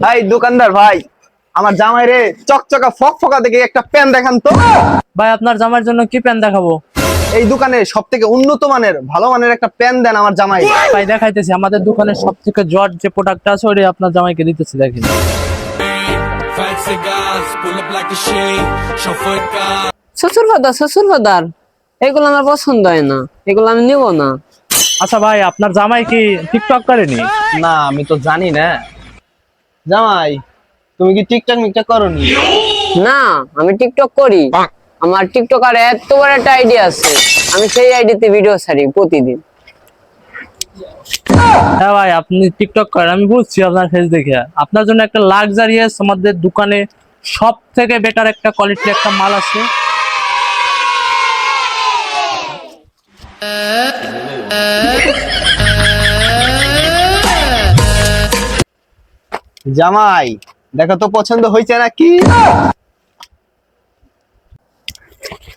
ভাই দোকানদার ভাই, আমার জামাই রে চকচকা ফকফকা দেখে একটা প্যান দেখান তো। ভাই আপনার জামাইয়ের জন্য কি প্যান্ট দেখাবো? এই দোকানে সব থেকে উন্নত মানের ভালো মানের একটা প্যান দেন আমার জামাই। ভাই দেখাইতেছি, আমাদের দোকানের সব থেকে জট যে প্রোডাক্ট আছে ওইটাই আপনার জামাইকে দিতেছি, দেখেন। Five cigars, pull up like a shade, chauffeur car. শ্বশুর ফাদার এগুলো আমার পছন্দ হয় না, এগুলো আমি নিব না। আচ্ছা ভাই, আপনার জামাই কি টিকটক করেনি? না আমি তো জানি না। জামাই তুমি কি টিকটক মিকটক করনি? না, আমি টিকটক করি। আমার টিকটকার এত বড় একটা আইডি আছে, আমি সেই আইডিতে ভিডিও ছাড়ি প্রতিদিন। হ্যাঁ ভাই, আপনি টিকটক করেন, আমি বুঝছি আপনার ফেস দেখে। আপনার জন্য একটা লাক্সারিয়াস আমাদের দোকানে সব থেকে বেটার একটা কোয়ালিটির একটা মাল আছে। জামাই দেখো তো পছন্দ হয়েছে নাকি?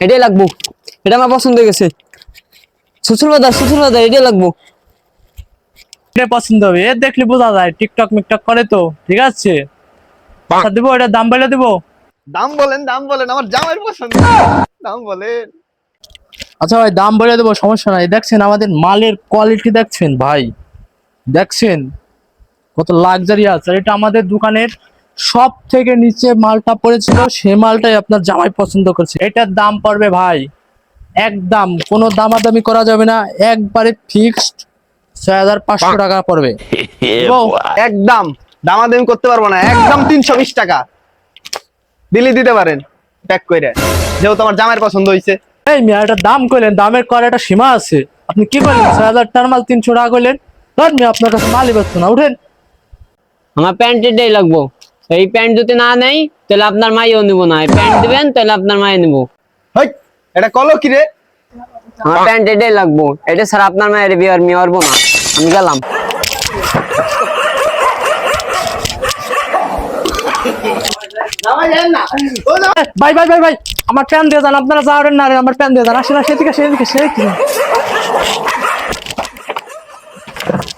এটাই লাগবো, এটা আমার পছন্দ হয়ে গেছে। শ্বশুর ফাদার এটাই লাগবো। এটা পছন্দ হবে, এ দেখলে বোঝা যায় টিকটক মিকটক করে তো। ঠিক আছে, আচ্ছা দিব, এটা দাম বলে দিব। দাম বলেন আমার জামাইয়ের পছন্দ, দাম বলেন। আচ্ছা ভাই, দাম বলে দেবো, সমস্যা নাই। দেখছেন আমাদের মালের কোয়ালিটি, দেখছেন ভাই, দেখছেন কত লাক্সারি আছে। এটা আমাদের দোকানের সব থেকে নিচে মালটা পড়েছিল, সে মালটাই আপনার জামাই পছন্দ করছে। এটার দাম পড়বে ভাই একদম, কোনো দামাদামি করা যাবে না, একবারে ফিক্সড ৬৫০০ টাকা পড়বে। একদম দামাদামি করতে পারবো না, একদম ৩২০ টাকা দিতে পারেন প্যাক করে, যেহেতু আমার জামাইয়ের পছন্দ হয়েছে। এই মিয়া, এটা দাম কইলেন, দামের করার একটা সীমা আছে। আপনি কি বলেন ৬০০০ টাকার মাল ৩০০ টাকা কইলেন? ধর মিয়া, আপনার কাছে মালই পাচ্ছ না, উঠেন। আমার প্যান্ট এটাই লাগবো। এই প্যান্ট যদি না নেই তাহলে আপনার মাইও নিব না, এই প্যান্ট দিবেন তাহলে আপনার মাইও নিব। হই, এটা কলো কি রে? আমার প্যান্ট এটাই লাগবো, এটা ছাড়া আপনার মায়ের বিয়ে আর মেয়ে পারবো না। আমি গেলাম। ভাই ভাই ভাই ভাই, আমার প্যান দিয়ে যান, আপনারা যাওয়ারেন না রে, আমার প্যান দিয়ে যান। আসেন, সেদিকে সেদিকে সেদিকে।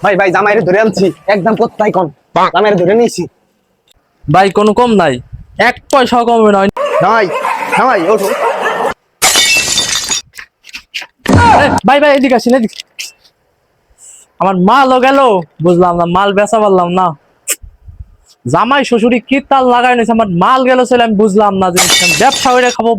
ভাই ভাই জামাইরে ধরে আনছি, একদম কোথায় কম, জামাইরে ধরে নিয়েছি। ভাই কোনো কম নাই, এক পয়সাও কমবে না। জামাই জামাই ওঠো। ভাই ভাই এদিকে আসেন, এদিকে। আমার মালও গেল, বুঝলাম না, মাল বেচা পারলাম না। জামাই শ্বশুরি কি তাল লাগাই নিয়েছে, আমার মাল গেল ছিল, আমি বুঝলাম না। জিনিস ব্যবসা করে খাবো